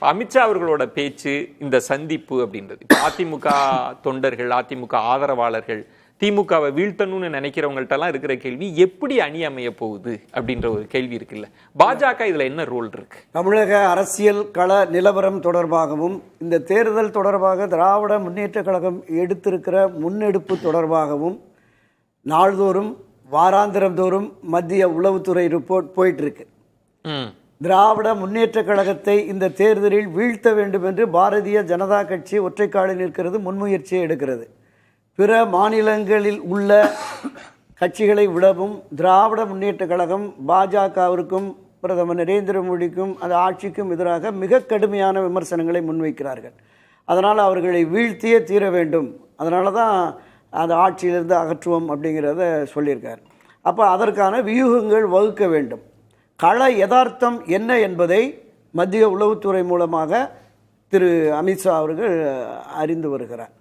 அமித்ஷா அவர்களோட பேச்சு, இந்த சந்திப்பு அப்படின்றது அதிமுக தொண்டர்கள், அதிமுக ஆதரவாளர்கள், திமுகவை வீழ்த்தணும்னு நினைக்கிறவங்கள்ட்ட எல்லாம் இருக்கிற கேள்வி, எப்படி அணி அமைய போகுது அப்படின்ற ஒரு கேள்வி இருக்குல்ல. பாஜக இதுல என்ன ரோல் இருக்கு? தமிழக அரசியல் கள நிலவரம் தொடர்பாகவும், இந்த தேர்தல் தொடர்பாக திராவிட முன்னேற்ற கழகம் எடுத்திருக்கிற முன்னெடுப்பு தொடர்பாகவும் நாள்தோறும் வாராந்திரம் தோறும் மத்திய உளவுத்துறை ரிப்போர்ட் போயிட்டு இருக்கு. திராவிட முன்னேற்ற கழகத்தை இந்த தேர்தலில் வீழ்த்த வேண்டும் என்று பாரதிய ஜனதா கட்சி ஒற்றைக்காலில் நிற்கிறது, முன்முயற்சியை எடுக்கிறது. பிற மாநிலங்களில் உள்ள கட்சிகளை விடவும் திராவிட முன்னேற்ற கழகம் பாஜகவிற்கும் பிரதமர் நரேந்திர மோடிக்கும் அந்த ஆட்சிக்கும் எதிராக மிக கடுமையான விமர்சனங்களை முன்வைக்கிறார்கள். அதனால் அவர்களை வீழ்த்தியே தீர வேண்டும், அதனால தான் அந்த ஆட்சியிலிருந்து அகற்றுவோம் அப்படிங்கிறத சொல்லியிருக்கார். அப்போ அதற்கான வியூகங்கள் வகுக்க வேண்டும். கள யதார்த்தம் என்ன என்பதை மத்திய உளவுத்துறை மூலமாக திரு அமித்ஷா அவர்கள் அறிந்து வருகிறார்.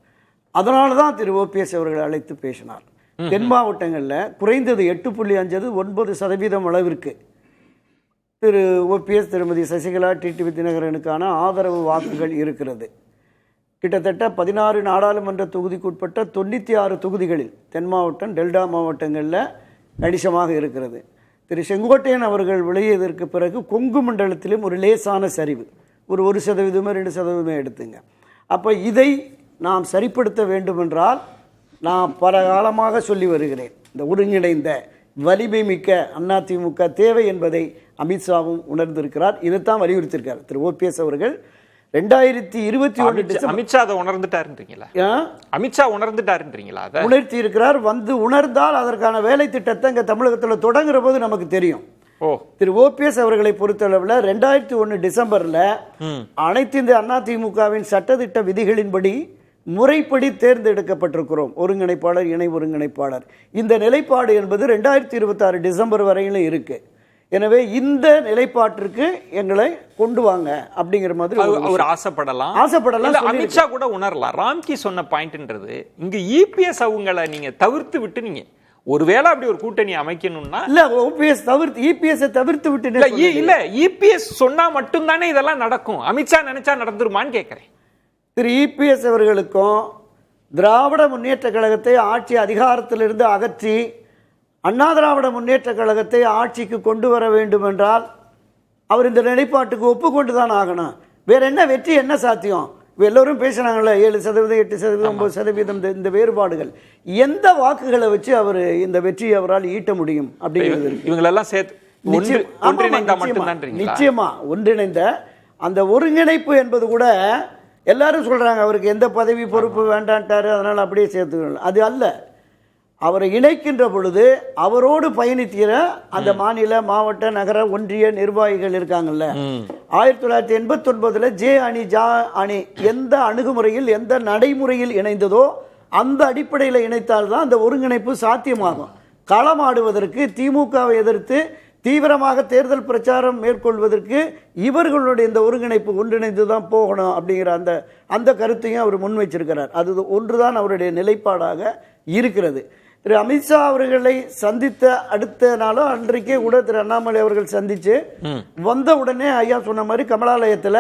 அதனால தான் திரு ஓபிஎஸ் அவர்கள் அழைத்து பேசினார். தென் மாவட்டங்களில் குறைந்தது 8.5% அளவிற்கு திரு ஓபிஎஸ், திருமதி சசிகலா, டிடிவி தினகரனுக்கான ஆதரவு வாக்குகள் இருக்கிறது. கிட்டத்தட்ட 16 நாடாளுமன்ற தொகுதிக்குட்பட்ட 96 தொகுதிகளில் தென் மாவட்டம், டெல்டா மாவட்டங்களில் கணிசமாக இருக்கிறது. திரு செங்கோட்டையன் அவர்கள் விலகியதற்கு பிறகு கொங்கு மண்டலத்திலும் ஒரு லேசான சரிவு, ஒரு 1%, 2% எடுத்துங்க. அப்போ இதை நாம் சரிப்படுத்த வேண்டுமென்றால் நான் பல காலமாக சொல்லி வருகிறேன், இந்த ஒருங்கிணைந்த வலிமை மிக்க அதிமுக தேவை என்பதை அமித்ஷாவும் உணர்ந்திருக்கிறார். இதைத்தான் வலியுறுத்தியிருக்கார் திரு ஓபிஎஸ் அவர்கள். 2021 அமித்ஷா அதை உணர்ந்துட்டாருன்றீங்களா? அமித்ஷா உணர்ந்துட்டாருன்றீங்களா? அதை உணர்த்தி இருக்கிறார். வந்து உணர்ந்தால் அதற்கான வேலை திட்டத்தை இங்கே தமிழகத்தில் தொடங்குற போது நமக்கு தெரியும். திரு ஓபிஎஸ் அவர்களை பொறுத்தளவில் 2001 டிசம்பர்ல அனைத்து இந்த அதிமுகவின் சட்டத்திட்ட விதிகளின்படி முறைப்படி தேர்ந்தெடுக்கப்பட்டிருக்கிறோம் ஒருங்கிணைப்பாளர், இணை ஒருங்கிணைப்பாளர். இந்த நிலைப்பாடு என்பது 2026 டிசம்பர் வரையிலும் இருக்கு. எனவே இந்த நிலைப்பாட்டிற்கு எங்களை கொண்டு வாங்க அப்படிங்கிற மாதிரி அவர் ஆசைப்படலாம். அமித்ஷா கூட உணரலாம். ராம்கி சொன்ன பாயிண்ட்ன்றது இங்க இபிஎஸ் அவங்களை நீங்க தவிர்த்து விட்டு, நீங்க ஒருவேளை அப்படி ஒரு கூட்டணி அமைக்கணும்னா இல்ல ஓபிஎஸ் தவிர்த்து இபிஎஸ் தவிர்த்து விட்டு இல்ல, இபிஎஸ் சொன்னா மட்டும்தானே இதெல்லாம் நடக்கும். அமித்ஷா நினைச்சா நடந்துருமான்னு கேட்கிறேன். திரு இபிஎஸ் அவர்களுக்கும் திராவிட முன்னேற்ற கழகத்தை ஆட்சி அதிகாரத்திலிருந்து அகற்றி அண்ணா திராவிட முன்னேற்ற கழகத்தை ஆட்சிக்கு கொண்டு வர வேண்டும் என்றால் அவர் இந்த நிலைப்பாட்டுக்கு ஒப்புக்கொண்டு தான் ஆகணும். வேற என்ன வெற்றி, என்ன சாத்தியம்? எல்லோரும் பேசுறாங்கல்ல, 7%, 8%, 9% இந்த வேறுபாடுகள், எந்த வாக்குகளை வச்சு அவர் இந்த வெற்றியை அவரால் ஈட்ட முடியும் அப்படிங்கிறது இவங்களெல்லாம் சேர்த்து நிச்சயமா ஒன்றிணைந்த அந்த ஒருங்கிணைப்பு என்பது கூட எல்லாரும் சொல்றாங்க அவருக்கு எந்த பதவி பொறுப்பு வேண்டான்ட்டாரு, அதனால அப்படியே சேர்த்து. அது அல்ல, அவரை இணைக்கின்ற பொழுது அவரோடு பயணிக்கிற அந்த மாநில, மாவட்ட, நகர, ஒன்றிய நிர்வாகிகள் இருக்காங்கல்ல. 1989 ஜே அணி, ஜா அணி எந்த அணுகுமுறையில், எந்த நடைமுறையில் இணைந்ததோ அந்த அடிப்படையில் இணைத்தால்தான் அந்த ஒருங்கிணைப்பு சாத்தியமாகும். களமாடுவதற்கு, திமுகவை எதிர்த்து தீவிரமாக தேர்தல் பிரச்சாரம் மேற்கொள்வதற்கு இவர்களுடைய இந்த ஒருங்கிணைப்பு ஒன்றிணைந்து தான் போகணும் அப்படிங்கிற அந்த கருத்தையும் அவர் முன் வச்சிருக்கிறார். அது ஒன்றுதான் அவருடைய நிலைப்பாடாக இருக்கிறது. திரு அமித்ஷா அவர்களை சந்தித்த அடுத்த நாளும் அன்றைக்கே கூட திரு அண்ணாமலை அவர்கள் சந்திச்சு வந்த உடனே ஐயா சொன்ன மாதிரி கமலாலயத்தில்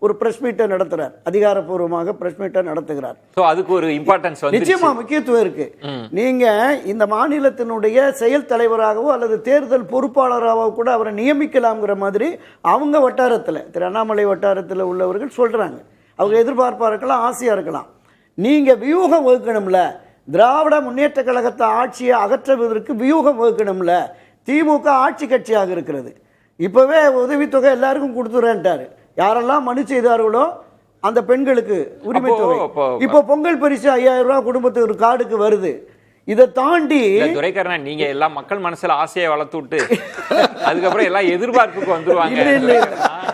ஒரு பிரஸ் மீட்டை நடத்துறார், அதிகாரப்பூர்வமாக பிரஸ் மீட்டை நடத்துகிறார். அதுக்கு ஒரு இம்பார்ட்டன்ஸ் நிச்சயமா முக்கியத்துவம் இருக்கு. நீங்க இந்த மாநிலத்தினுடைய செயல் தலைவராகவோ அல்லது தேர்தல் பொறுப்பாளராகவோ கூட அவரை நியமிக்கலாம்ங்கிற மாதிரி அவங்க வட்டாரத்தில், திரு அண்ணாமலை வட்டாரத்தில் உள்ளவர்கள் சொல்றாங்க. அவங்க எதிர்பார்ப்பா இருக்கலாம், ஆசையா இருக்கலாம். நீங்க வியூகம் வகுக்கணும்ல, திராவிட முன்னேற்ற கழகத்தை ஆட்சியை அகற்றுவதற்கு வியூகம் வகுக்கணும்ல. திமுக ஆட்சி கட்சியாக இருக்கிறது. இப்பவே உதவித்தொகை எல்லாருக்கும் கொடுத்துறேன்ட்டாரு. யாரெல்லாம் மனு செய்தார்களோ அந்த பெண்களுக்கு உரிமை தொகை, இப்போ பொங்கல் பரிசு 5000 ரூபாய் குடும்பத்துக்கு ஒரு கார்டுக்கு வருது. இதை தாண்டி துரைக்கண்ணன், நீங்க எல்லாம் மக்கள் மனசுல ஆசையை வளர்த்து விட்டு அதுக்கப்புறம் எல்லாம் எதிர்பார்ப்புக்கு வந்துருவாங்க.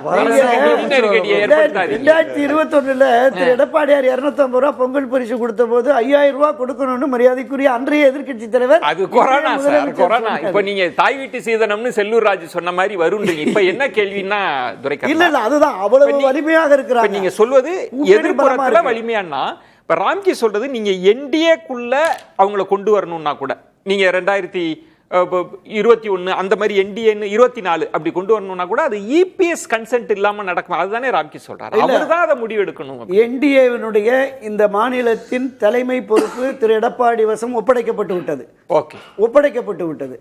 2021 திரு எடப்பாடியார் 250 ரூபாய் பொங்கல் பரிசு கொடுத்த போது 5000 ரூபாய் கொடுக்கணும்னு மரியாதைக்குரிய அன்றைய எதிர்கட்சி தலைவர், அது கொரோனா சார், கொரோனா. இப்ப நீங்க தாய் வீட்டு சீதனம்னு செல்லூர் ராஜு சொன்ன மாதிரி வருன்றீங்க. இப்ப என்ன கேள்வின்னா துரைக்கண்ணன், இல்ல அதுதான் அவ்வளவு வலிமையாக இருக்கிறாங்க. நீங்க சொல்வது எதிர்ப்புறத்துல வலிமையானா, இப்ப ராம்கி சொல்றது நீங்க என்டிஏக்குள்ள அவங்களை கொண்டு வரணும்னா கூட, நீங்க 21 அந்த மாதிரி என்டிஏன்னு 24 அப்படி கொண்டு வரணும்னா கூட அது இபிஎஸ் கன்சென்ட் இல்லாம நடக்கும். அதுதானே ராம்கி சொல்றாரு. அவர்தான் அதை முடிவெடுக்கணும். என்டிஏவினுடைய இந்த மாநிலத்தின் தலைமை பொறுப்பு திரு எடப்பாடி வசம் ஒப்படைக்கப்பட்டு விட்டது. ஓகே, ஒப்படைக்கப்பட்டு விட்டது.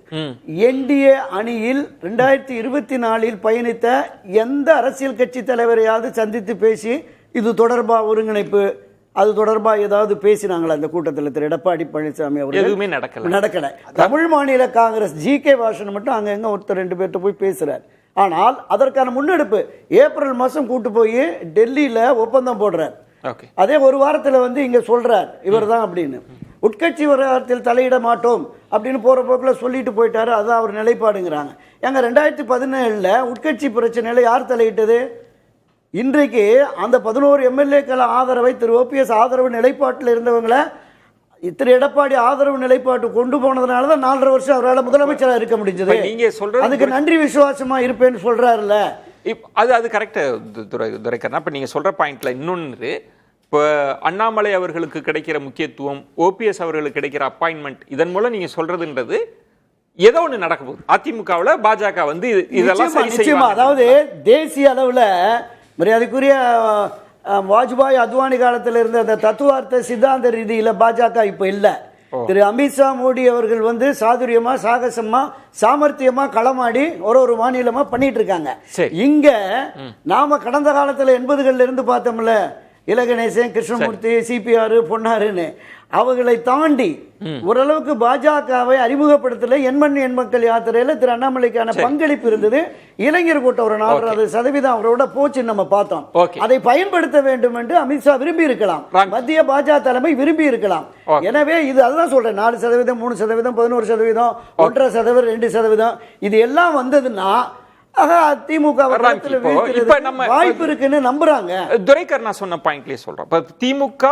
என்டிஏ அணியில் 2024 பயணித்த எந்த அரசியல் கட்சி தலைவரையாவது சந்தித்து பேசி இது தொடர்பா ஒருங்கிணைப்பு அது தொடர்பா ஏதாவது பேசினாங்களா அந்த கூட்டத்தில் திரு எடப்பாடி பழனிசாமி அவர்கள்? எதுவுமே நடக்கல. தமிழ் மாநில காங்கிரஸ் ஜி.கே. வாசன் மட்டும் அங்கங்க ஒருத்தர் 2 பேர்ட்ட போய் பேசுறாரு. ஆனால் அதற்கான முன்னெடுப்பு ஏப்ரல் மாசம் கூட்டு போய் டெல்லியில ஒப்பந்தம் போடுறார். அதே ஒரு வாரத்தில் வந்து இங்க சொல்றார் இவர் தான் அப்படின்னு. உட்கட்சி விவகாரத்தில் தலையிட மாட்டோம் அப்படின்னு போற போக்கில் சொல்லிட்டு போயிட்டாரு. அதான் அவர் நிலைப்பாடுங்கிறாங்க. எங்க 2017 உட்கட்சி பிரச்சனையில யார் தலையிட்டது? இன்றைக்கு அந்த 11 எம்எல்ஏக்கள் ஆதரவை திரு ஓபிஎஸ் ஆதரவு நிலைப்பாட்டில் இருந்தவங்களை திரு எடப்பாடி ஆதரவு நிலைப்பாட்டு கொண்டு போனதுனால தான் 4.5 வருஷம் அவரால் முதலமைச்சராக இருக்க முடிஞ்சது. நீங்க சொல்றது அதுக்கு நன்றி விசுவாசமா இருப்பேன்னு சொல்றாருல்ல. அது கரெக்ட் துரைக்கண்ணா. இப்ப நீங்க சொல்ற பாயிண்ட்ல இன்னொன்று, இப்போ அண்ணாமலை அவர்களுக்கு கிடைக்கிற முக்கியத்துவம், ஓபிஎஸ் அவர்களுக்கு கிடைக்கிற அப்பாயின்மெண்ட், இதன் மூலம் நீங்க சொல்றதுன்றது ஏதோ ஒன்று நடக்க போகுது. அதிமுகவில் பாஜக வந்து இதெல்லாம் நிச்சயமா, அதாவது தேசிய அளவில் மரியாதைக்குரிய வாஜ்பாய் அத்வானி காலத்தில் இருந்த அந்த தத்துவார்த்த சித்தாந்த ரீதியில் பாஜக இப்போ இல்லை. திரு அமித்ஷா மோடி அவர்கள் வந்து சாதுரியமா சாகசமா சாமர்த்தியமா களமாடி ஒரு மாநிலமா பண்ணிட்டு இருக்காங்க. இங்க நாம கடந்த காலத்துல 80கள்ல இருந்து பார்த்தோம்ல, இலகணேசன், கிருஷ்ணமூர்த்தி, சிபிஆர், பொன்னாருன்னு அவர்களை தாண்டி ஓரளவுக்கு பாஜகவை அறிமுகப்படுத்தல. எண்மண் எண் மக்கள் யாத்திரையில திரு அண்ணாமலைக்கான பங்களிப்பு இருந்தது. இளைஞர் கூட்டம் ஒரு 40% அவரோட போச்சு நம்ம பார்த்தோம். அதை பயன்படுத்த வேண்டும் என்று அமித்ஷா விரும்பி இருக்கலாம், மத்திய பாஜக தலைமை விரும்பி இருக்கலாம். எனவே இது அதுதான் சொல்றேன், 4%, 3%, 11%, 1.5%, 2% இது எல்லாம் வந்ததுன்னா திமுக வாய்ப்பு இருக்குன்னு நம்புறாங்க. துரைக்கண்ணா சொன்ன பாயிண்ட்லயே சொல்றேன். திமுக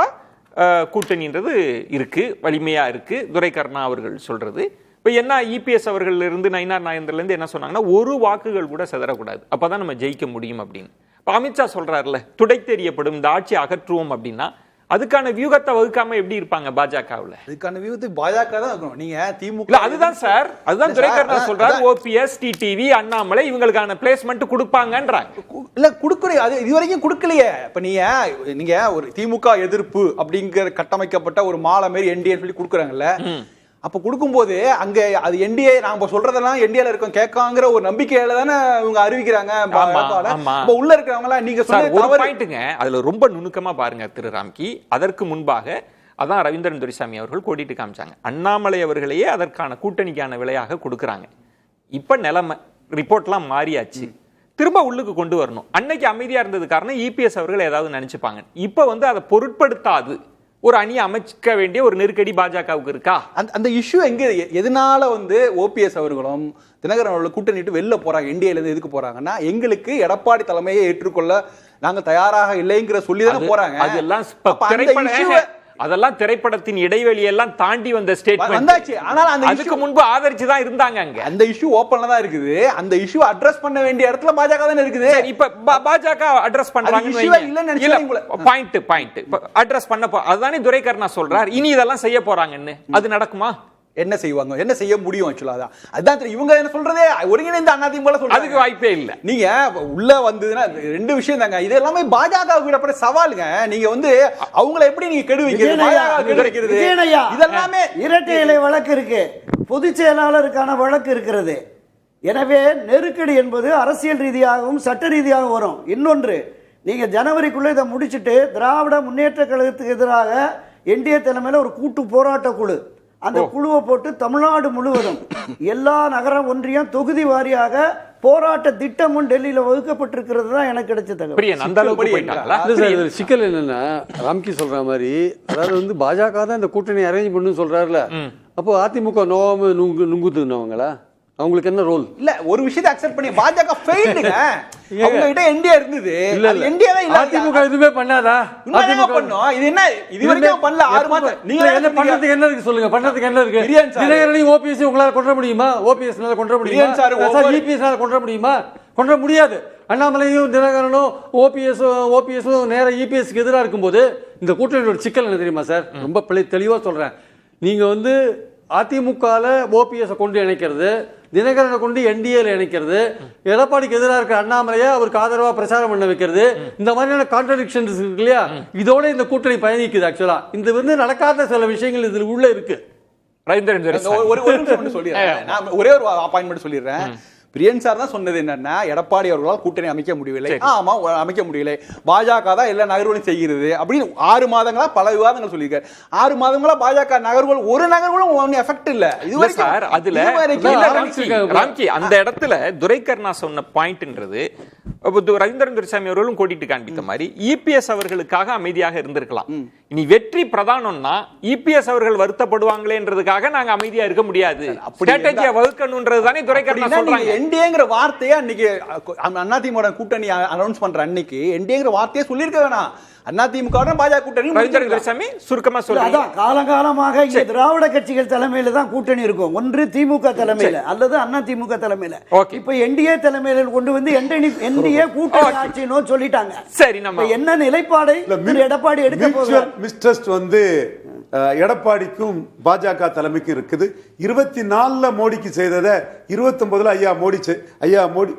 கூட்டணின்றது இருக்கு, வலிமையா இருக்கு. துரைக்கண்ணா அவர்கள் சொல்றது இப்ப என்ன, இபிஎஸ் அவர்கள் இருந்து நயினார் நாகேந்திரன்ல இருந்து என்ன சொன்னாங்கன்னா, ஒரு வாக்குகள் கூட சிதறக்கூடாது, அப்பதான் நம்ம ஜெயிக்க முடியும் அப்படின்னு. அமித்ஷா சொல்றாருல, துடைத்தெறியப்படும் இந்த ஆட்சி அகற்றுவோம் அப்படின்னா அதுக்கான வியூகத்தை வகுக்காம எப்படி இருப்பாங்க பாஜகவுல? அதுக்கான வியூகத்தை பாஜக தான் இருக்கணும். நீங்க திமுக அதுதான் சார், அதுதான் துரைக்கண்ணா சொல்றாரு. ஓபிஎஸ், டிடிவி, அண்ணாமலை இவங்களுக்கான பிளேஸ்மெண்ட் கொடுப்பாங்கன்றாங்க. இல்ல கொடுக்கலையே, அது இதுவரைக்கும் கொடுக்கலையே. இப்ப நீங்க ஒரு திமுக எதிர்ப்பு அப்படிங்கிற கட்டமைக்கப்பட்ட ஒரு மாலை மாரி என்டிஏ சொல்லி கொடுக்குறாங்கல்ல, அப்ப கொடுக்கும்போது அங்க அது என்டிஏ நாம சொல்றதெல்லாம் என்டிஏல இருக்கும் கேட்காங்கிற ஒரு நம்பிக்கையில தானே இவங்க அறிவிக்கிறாங்க. உள்ள இருக்கிறவங்க நீங்க சொல்லுங்க, அதுல ரொம்ப நுணுக்கமா பாருங்க திரு ராம்கி. அதற்கு முன்பாக அதான் ரவீந்திரன் துரைசாமி அவர்கள் கோடிட்டு காமிச்சாங்க, அண்ணாமலை அவர்களையே அதற்கான கூட்டணிக்கான விலையாக கொடுக்குறாங்க. இப்ப நிலைமை ரிப்போர்ட்லாம் மாறியாச்சு, திரும்ப உள்ளுக்கு கொண்டு வரணும். அன்னைக்கு அமைதியா இருந்தது காரணம் இபிஎஸ் அவர்கள் ஏதாவது நினைச்சுப்பாங்க. இப்ப வந்து அதை பொருட்படுத்தாது ஒரு அணியை அமைக்க வேண்டிய ஒரு நெருக்கடி பாஜகவுக்கு இருக்கா? அந்த இஷ்யூ எங்க, எதனால வந்து ஓபிஎஸ் அவர்களும் தினகரன் அவர்கள் கூட்டணிட்டு வெளில போறாங்க, என்டிஏல இருந்து எதுக்கு போறாங்கன்னா, எங்களுக்கு எடப்பாடி தலைமையை ஏற்றுக்கொள்ள நாங்க தயாராக இல்லைங்கிற சொல்லி தானே போறாங்க. அதெல்லாம் திரைப்படத்தின் இடைவெளி எல்லாம் தாண்டி வந்த ஸ்டேட்மென்ட் வந்தாச்சு. ஆனால் அந்த அதுக்கு முன்பு ஆதரிச்சு தான் இருந்தாங்க. அங்க அந்த இஷ்யூ ஓபன்ல தான் இருக்குது. அந்த இஷ்யூ அட்ரஸ் பண்ண வேண்டிய இடத்துல பாஜக தான் இருக்குது. இப்ப பாஜக அட்ரஸ் பண்றாங்க. பாயிண்ட் அட்ரஸ் பண்ண அதுதானே துரைக்கண்ணா சொல்றார். இனி இதெல்லாம் செய்ய போறாங்கன்னு, அது நடக்குமா? என்ன செய்வாங்க, என்ன செய்ய முடியும்? ஆக்சுவலா அதான் இவங்க என்ன சொல்றதே ஒருங்கிணைந்த அதிமுக சொல்றாங்க. அதுக்கு வாய்ப்பே இல்ல. நீங்க உள்ள வந்ததுன்னா 2 விஷயம் தாங்க. இது எல்லாமே பாஜகவுக்கு விடப்பட சவாலுங்க. நீங்க வந்து அவங்கள எப்படி நீங்க கெடுவீங்க? இதெல்லாமே இரட்டை இலை வழக்கு இருக்கு, பொதுச் செயலாளருக்கான வழக்கு இருக்கிறது. எனவே நெருக்கடி என்பது அரசியல் ரீதியாகவும் சட்ட ரீதியாகவும் வரும். இன்னொன்று, நீங்க ஜனவரிக்குள்ள இதை முடிச்சுட்டு திராவிட முன்னேற்ற கழகத்துக்கு எதிராக என்டிஏ தலைமையில ஒரு கூட்டு போராட்ட குழு, அந்த குழுவை போட்டு தமிழ்நாடு முழுவதும் எல்லா நகரம், ஒன்றியம், தொகுதி வாரியாக போராட்ட திட்டமும் டெல்லியில வகுக்கப்பட்டிருக்கிறது தான் எனக்கு கிடைச்ச தகவல். சிக்கல் என்னன்னா, ராம்கி சொல்ற மாதிரி, அதாவது வந்து பாஜக தான் இந்த கூட்டணி அரேஞ்ச் பண்ணு சொல்றாருல, அப்போ அதிமுக நோவாம நுங்குதுன்னவங்களா? அவங்களுக்கு என்ன ரோல்? இல்ல, ஒரு விஷயத்தை அக்செப்ட் பண்ணி பாஜக ஃபெயில்டுங்க. அவங்க கிட்ட என்டிஏ இருந்தது, இல்ல என்டிஏ தான் இல்ல. அதிமுக எதுமே பண்ணாதா? அதிமுக பண்ணோம். இது என்ன இதுவரைக்கும் பண்ணல 6 மாசம். நீங்க என்ன பண்றதுக்கு என்ன இருக்கு சொல்லுங்க? பண்றதுக்கு என்ன இருக்கு? தினகரனையும் ஓபிஎஸ் உங்களால கொன்ற முடியுமா? ஓபிஎஸ் நால கொன்ற முடியுமா? இபிஎஸ் நால கொன்ற முடியுமா? கொன்ற முடியாது. அண்ணாமலையும் தினகரனும் ஓபிஎஸும் நேர இபிஎஸ்க்கு எதிராக இருக்கும்போது இந்த கூட்டணியோட சிக்கல் என்ன தெரியுமா சார்? ரொம்ப தெளிவா சொல்றேன். நீங்க வந்து அதிமுகல ஓபிஎஸ் கொண்டு இணைக்கிறது, தினகரனை கொண்டு என்டிஏல இணைக்கிறது, எடப்பாடிக்கு எதிராக இருக்கிற அண்ணாமலையை அவருக்கு ஆதரவா பிரச்சாரம் பண்ண வைக்கிறது, இந்த மாதிரியான கான்ட்ரடிக்ஷன்ஸ் இருக்கு இல்லையா? இதோட இந்த கூட்டணி பயணிக்குது. ஆக்சுவலா இது நடக்காத சில விஷயங்கள் இதுல உள்ள இருக்கு. ஒரே ஒரு அப்பாயின்மெண்ட் சொல்லிடுறேன். பிரியன் சார் தான் சொன்னது என்னன்னா, எடப்பாடி அவர்களால் கூட்டணி அமைக்க முடியவில்லை. ஆமா, அமைக்க முடியலை, பாஜக தான் எல்லா நகர்வுகளும் செய்கிறது அப்படின்னு 6 மாதங்களா பல விவாதங்கள் சொல்லியிருக்காரு. 6 மாதங்களா பாஜக நகர்வுகள் ஒரு நகர்வுகளும் ஒன்னும் எஃபெக்ட் இல்ல. இது சார் அதுல ராம்கி அந்த இடத்துல துரைக்கர்ணா சொன்ன பாயிண்ட்ன்றது ரவீந்திரன் துரைசாமி அவர்களும் கோடிட்டு காண்பித்த மாதிரி இபிஎஸ் அவர்களுக்காக அமைதியாக இருந்திருக்கலாம். இனி வெற்றி பிரதானம்னா இபிஎஸ் அவர்கள் வருத்தப்படுவாங்களேன்றதுக்காக நாங்க அமைதியா இருக்க முடியாது, ஸ்ட்ராட்டஜியா வகுக்கணும்ன்றது தானே துரைக்கர்ணா சொல்றாங்க. என்டிஏங்கிற வார்த்தையை அன்னைக்கு அதிமுக கூட்டணி அனௌன்ஸ் பண்ற அன்னைக்கு என்டிஏங்கிற வார்த்தையை சொல்லியிருக்க வேணாம். அதிமுக பாஜக கூட்டணி ரவீந்திரன் துரைசாமி சுருக்கமா சொல்றாங்க. காலகாலமாக இங்க திராவிட கட்சிகள் தலைமையில தான் கூட்டணி இருக்கும். ஒன்று திமுக தலைமையில அல்லது அதிமுக தலைமையில. இப்ப என்டிஏ தலைமையில கொண்டு வந்து என்டிஏ கூட்டணி ஆட்சினோ சொல்லிட்டாங்க. சரி, நம்ம என்ன நிலைப்பாடை எடப்பாடி எடுக்க போகிறார்? மிஸ்ட்ரஸ்ட் வந்து எடப்பாடிக்கும் பாஜக தலைமைக்கும் இருக்குது. 24 மோடிக்கு செய்ததை 29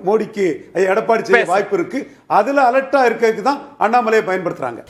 மோடிக்கு எடப்பாடி செய்ய வாய்ப்பு இருக்கு. அதுல அலர்ட்டா இருக்கிறதுக்கு தான் அண்ணாமலையை பயன்படுத்துறாங்க.